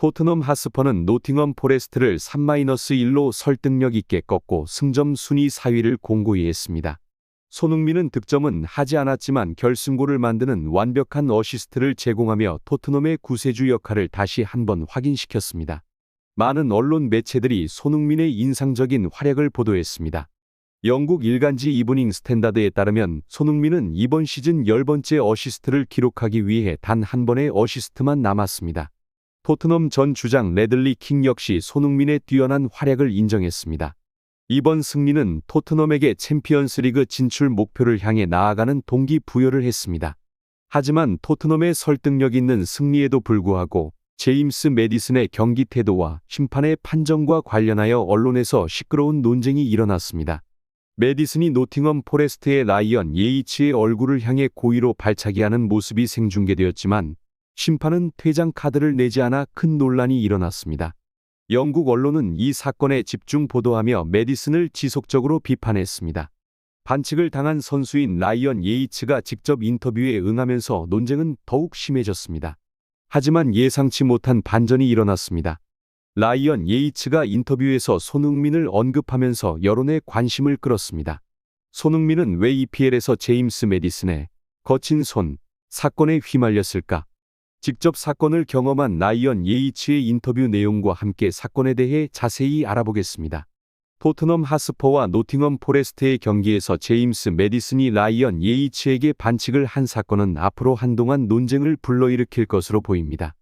토트넘 하스퍼는 노팅엄 포레스트를 3-1로 설득력 있게 꺾고 승점 순위 4위를 공고히 했습니다. 손흥민은 득점은 하지 않았지만 결승골을 만드는 완벽한 어시스트를 제공하며 토트넘의 구세주 역할을 다시 한번 확인시켰습니다. 많은 언론 매체들이 손흥민의 인상적인 활약을 보도했습니다. 영국 일간지 이브닝 스탠다드에 따르면 손흥민은 이번 시즌 10번째 어시스트를 기록하기 위해 단 한 번의 어시스트만 남았습니다. 토트넘 전 주장 레들리 킹 역시 손흥민의 뛰어난 활약을 인정했습니다. 이번 승리는 토트넘에게 챔피언스리그 진출 목표를 향해 나아가는 동기부여를 했습니다. 하지만 토트넘의 설득력 있는 승리에도 불구하고 제임스 매디슨의 경기 태도와 심판의 판정과 관련하여 언론에서 시끄러운 논쟁이 일어났습니다. 매디슨이 노팅엄 포레스트의 라이언 예이츠의 얼굴을 향해 고의로 발차기하는 모습이 생중계되었지만 심판은 퇴장 카드를 내지 않아 큰 논란이 일어났습니다. 영국 언론은 이 사건에 집중 보도하며 매디슨을 지속적으로 비판했습니다. 반칙을 당한 선수인 라이언 예이츠가 직접 인터뷰에 응하면서 논쟁은 더욱 심해졌습니다. 하지만 예상치 못한 반전이 일어났습니다. 라이언 예이츠가 인터뷰에서 손흥민을 언급하면서 여론의 관심을 끌었습니다. 손흥민은 왜 EPL에서 제임스 매디슨의 거친 손 사건에 휘말렸을까? 직접 사건을 경험한 라이언 예이츠의 인터뷰 내용과 함께 사건에 대해 자세히 알아보겠습니다. 토트넘 하스퍼와 노팅엄 포레스트의 경기에서 제임스 매디슨이 라이언 예이츠에게 반칙을 한 사건은 앞으로 한동안 논쟁을 불러일으킬 것으로 보입니다.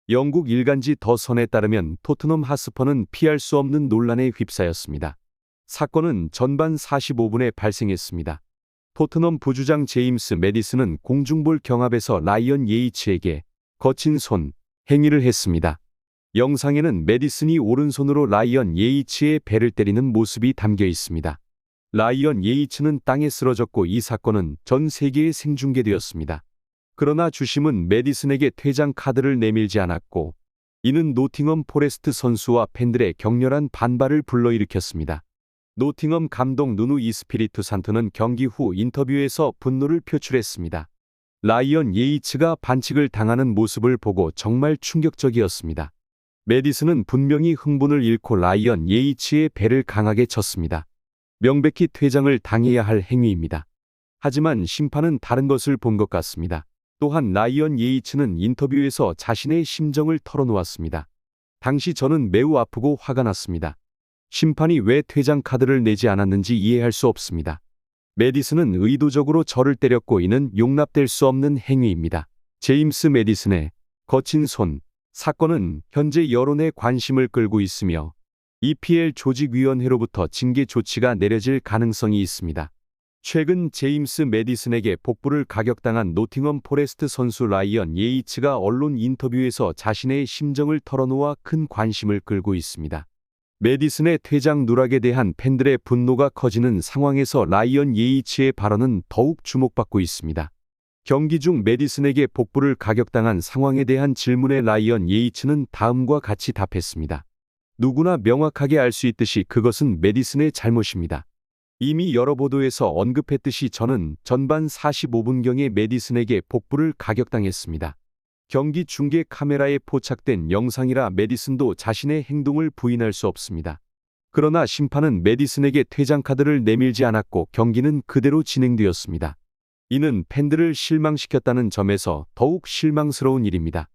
영국 일간지 더 선에 따르면 토트넘 하스퍼는 피할 수 없는 논란에 휩싸였습니다. 사건은 전반 45분에 발생했습니다. 토트넘 부주장 제임스 매디슨은 공중볼 경합에서 라이언 예이츠에게 거친 손 행위를 했습니다. 영상에는 매디슨이 오른손으로 라이언 예이츠의 배를 때리는 모습이 담겨 있습니다. 라이언 예이츠는 땅에 쓰러졌고 이 사건은 전 세계에 생중계되었습니다. 그러나 주심은 매디슨에게 퇴장 카드를 내밀지 않았고 이는 노팅엄 포레스트 선수와 팬들의 격렬한 반발을 불러일으켰습니다. 노팅엄 감독 누누 이스피리투 산토는 경기 후 인터뷰에서 분노를 표출했습니다. 라이언 예이츠가 반칙을 당하는 모습을 보고 정말 충격적이었습니다. 매디슨은 분명히 흥분을 잃고 라이언 예이츠의 배를 강하게 쳤습니다. 명백히 퇴장을 당해야 할 행위입니다. 하지만 심판은 다른 것을 본 것 같습니다. 또한 라이언 예이츠는 인터뷰에서 자신의 심정을 털어놓았습니다. 당시 저는 매우 아프고 화가 났습니다. 심판이 왜 퇴장 카드를 내지 않았는지 이해할 수 없습니다. 매디슨은 의도적으로 저를 때렸고 이는 용납될 수 없는 행위입니다. 제임스 매디슨의 거친 손 사건은 현재 여론의 관심을 끌고 있으며 EPL 조직위원회로부터 징계 조치가 내려질 가능성이 있습니다. 최근 제임스 매디슨에게 복부를 가격당한 노팅엄 포레스트 선수 라이언 예이츠가 언론 인터뷰에서 자신의 심정을 털어놓아 큰 관심을 끌고 있습니다. 매디슨의 퇴장 누락에 대한 팬들의 분노가 커지는 상황에서 라이언 예이츠의 발언은 더욱 주목받고 있습니다. 경기 중 매디슨에게 복부를 가격당한 상황에 대한 질문에 라이언 예이츠는 다음과 같이 답했습니다. 누구나 명확하게 알 수 있듯이 그것은 매디슨의 잘못입니다. 이미 여러 보도에서 언급했듯이 저는 전반 45분경에 매디슨에게 복부를 가격당했습니다. 경기 중계 카메라에 포착된 영상이라 매디슨도 자신의 행동을 부인할 수 없습니다. 그러나 심판은 매디슨에게 퇴장 카드를 내밀지 않았고 경기는 그대로 진행되었습니다. 이는 팬들을 실망시켰다는 점에서 더욱 실망스러운 일입니다.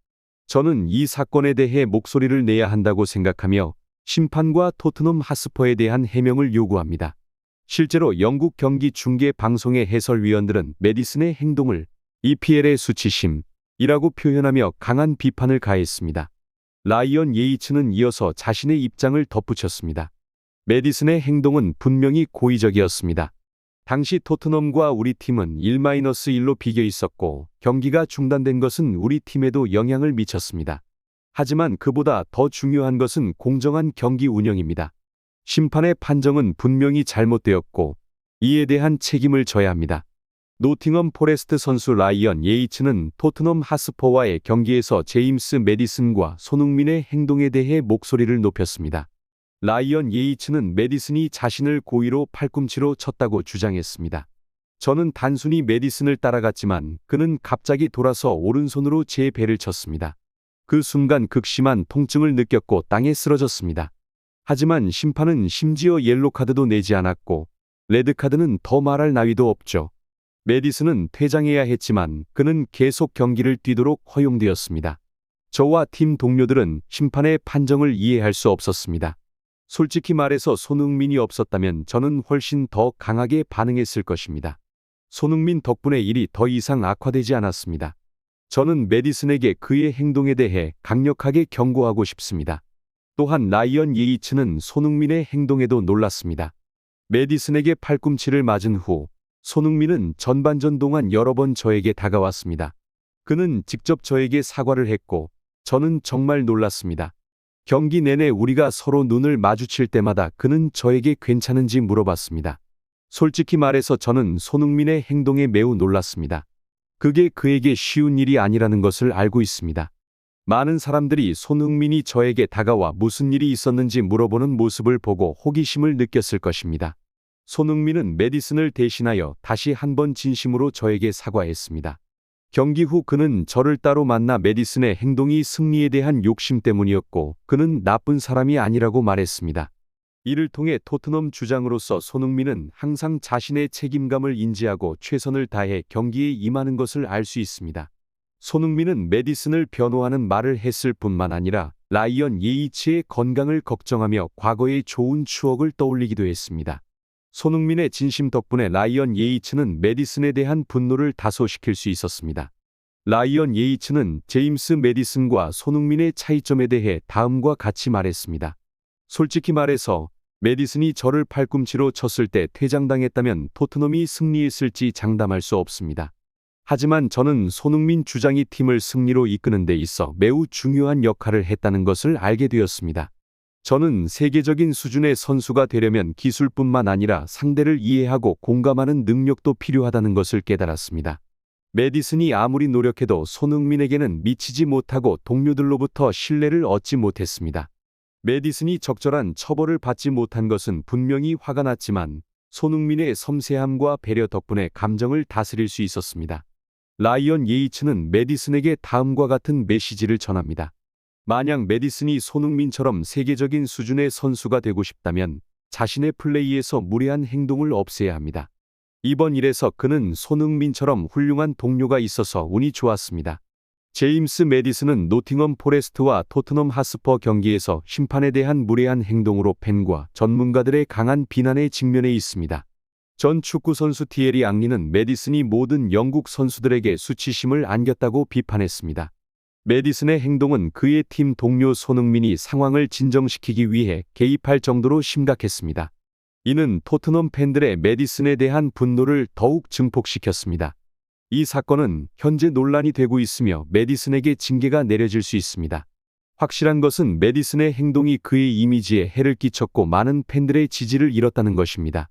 저는 이 사건에 대해 목소리를 내야 한다고 생각하며 심판과 토트넘 하스퍼에 대한 해명을 요구합니다. 실제로 영국 경기 중계 방송의 해설위원들은 매디슨의 행동을 EPL의 수치심이라고 표현하며 강한 비판을 가했습니다. 라이언 예이츠는 이어서 자신의 입장을 덧붙였습니다. 매디슨의 행동은 분명히 고의적이었습니다. 당시 토트넘과 우리 팀은 1-1로 비겨 있었고 경기가 중단된 것은 우리 팀에도 영향을 미쳤습니다. 하지만 그보다 더 중요한 것은 공정한 경기 운영입니다. 심판의 판정은 분명히 잘못되었고 이에 대한 책임을 져야 합니다. 노팅엄 포레스트 선수 라이언 예이츠는 토트넘 하스퍼와의 경기에서 제임스 매디슨과 손흥민의 행동에 대해 목소리를 높였습니다. 라이언 예이츠는 매디슨이 자신을 고의로 팔꿈치로 쳤다고 주장했습니다. 저는 단순히 매디슨을 따라갔지만 그는 갑자기 돌아서 오른손으로 제 배를 쳤습니다. 그 순간 극심한 통증을 느꼈고 땅에 쓰러졌습니다. 하지만 심판은 심지어 옐로카드도 내지 않았고 레드카드는 더 말할 나위도 없죠. 메디슨은 퇴장해야 했지만 그는 계속 경기를 뛰도록 허용되었습니다. 저와 팀 동료들은 심판의 판정을 이해할 수 없었습니다. 솔직히 말해서 손흥민이 없었다면 저는 훨씬 더 강하게 반응했을 것입니다. 손흥민 덕분에 일이 더 이상 악화되지 않았습니다. 저는 메디슨에게 그의 행동에 대해 강력하게 경고하고 싶습니다. 또한 라이언 예이츠는 손흥민의 행동에도 놀랐습니다. 메디슨에게 팔꿈치를 맞은 후 손흥민은 전반전 동안 여러 번 저에게 다가왔습니다. 그는 직접 저에게 사과를 했고 저는 정말 놀랐습니다. 경기 내내 우리가 서로 눈을 마주칠 때마다 그는 저에게 괜찮은지 물어봤습니다. 솔직히 말해서 저는 손흥민의 행동에 매우 놀랐습니다. 그게 그에게 쉬운 일이 아니라는 것을 알고 있습니다. 많은 사람들이 손흥민이 저에게 다가와 무슨 일이 있었는지 물어보는 모습을 보고 호기심을 느꼈을 것입니다. 손흥민은 메디슨을 대신하여 다시 한번 진심으로 저에게 사과했습니다. 경기 후 그는 저를 따로 만나 메디슨의 행동이 승리에 대한 욕심 때문이었고 그는 나쁜 사람이 아니라고 말했습니다. 이를 통해 토트넘 주장으로서 손흥민은 항상 자신의 책임감을 인지하고 최선을 다해 경기에 임하는 것을 알 수 있습니다. 손흥민은 메디슨을 변호하는 말을 했을 뿐만 아니라 라이언 예이츠의 건강을 걱정하며 과거의 좋은 추억을 떠올리기도 했습니다. 손흥민의 진심 덕분에 라이언 예이츠는 메디슨에 대한 분노를 다소시킬 수 있었습니다. 라이언 예이츠는 제임스 메디슨과 손흥민의 차이점에 대해 다음과 같이 말했습니다. 솔직히 말해서 메디슨이 저를 팔꿈치로 쳤을 때 퇴장당했다면 토트넘이 승리했을지 장담할 수 없습니다. 하지만 저는 손흥민 주장이 팀을 승리로 이끄는 데 있어 매우 중요한 역할을 했다는 것을 알게 되었습니다. 저는 세계적인 수준의 선수가 되려면 기술뿐만 아니라 상대를 이해하고 공감하는 능력도 필요하다는 것을 깨달았습니다. 메디슨이 아무리 노력해도 손흥민에게는 미치지 못하고 동료들로부터 신뢰를 얻지 못했습니다. 메디슨이 적절한 처벌을 받지 못한 것은 분명히 화가 났지만 손흥민의 섬세함과 배려 덕분에 감정을 다스릴 수 있었습니다. 라이언 예이츠는 메디슨에게 다음과 같은 메시지를 전합니다. 만약 메디슨이 손흥민처럼 세계적인 수준의 선수가 되고 싶다면 자신의 플레이에서 무례한 행동을 없애야 합니다. 이번 일에서 그는 손흥민처럼 훌륭한 동료가 있어서 운이 좋았습니다. 제임스 메디슨은 노팅엄 포레스트와 토트넘 핫스퍼 경기에서 심판에 대한 무례한 행동으로 팬과 전문가들의 강한 비난에 직면해 있습니다. 전 축구선수 티에리 앙리는 메디슨이 모든 영국 선수들에게 수치심을 안겼다고 비판했습니다. 메디슨의 행동은 그의 팀 동료 손흥민이 상황을 진정시키기 위해 개입할 정도로 심각했습니다. 이는 토트넘 팬들의 메디슨에 대한 분노를 더욱 증폭시켰습니다. 이 사건은 현재 논란이 되고 있으며 메디슨에게 징계가 내려질 수 있습니다. 확실한 것은 메디슨의 행동이 그의 이미지에 해를 끼쳤고 많은 팬들의 지지를 잃었다는 것입니다.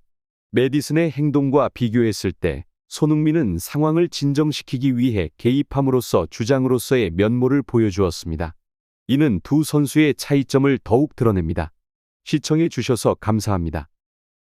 메디슨의 행동과 비교했을 때 손흥민은 상황을 진정시키기 위해 개입함으로써 주장으로서의 면모를 보여주었습니다. 이는 두 선수의 차이점을 더욱 드러냅니다. 시청해 주셔서 감사합니다.